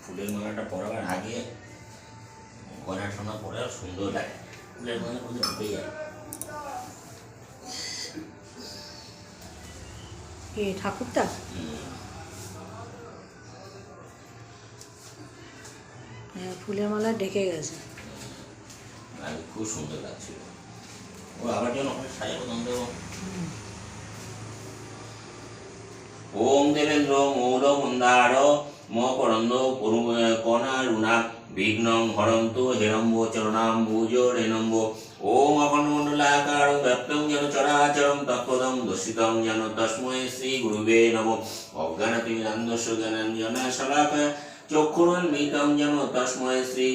ফুলের মালাটা পরাবার আগে গয়না টনা পরে সুন্দর লাগে, ফুলের মালা পরে ঢুকে যায়। ঠাকুরটা ফুলের মালা ঢেকে গেছে, খুব সুন্দর লাগছিল। ও আবার যেন ওখানে সাজা প্রদান দেবো। ওম দেবেন্দ্র মৌল মন্দার মকরন্দ কণারুণা বিঘ্নং হরন্তু হেরম্ব চরণাম্বুজ রেনম্ব। ওম অখণ্ডমণ্ডলাকার ব্যাপ্তং যেন চরাচরম তৎপদম দর্শিতং যেন তস্মৈ শ্রী গুরুবে নমঃ। অজ্ঞানতিমিরান্ধস্য জ্ঞানাঞ্জনা শলাকায়া চক্ষুরুন্মিলিতং যেন তস্মৈ শ্রী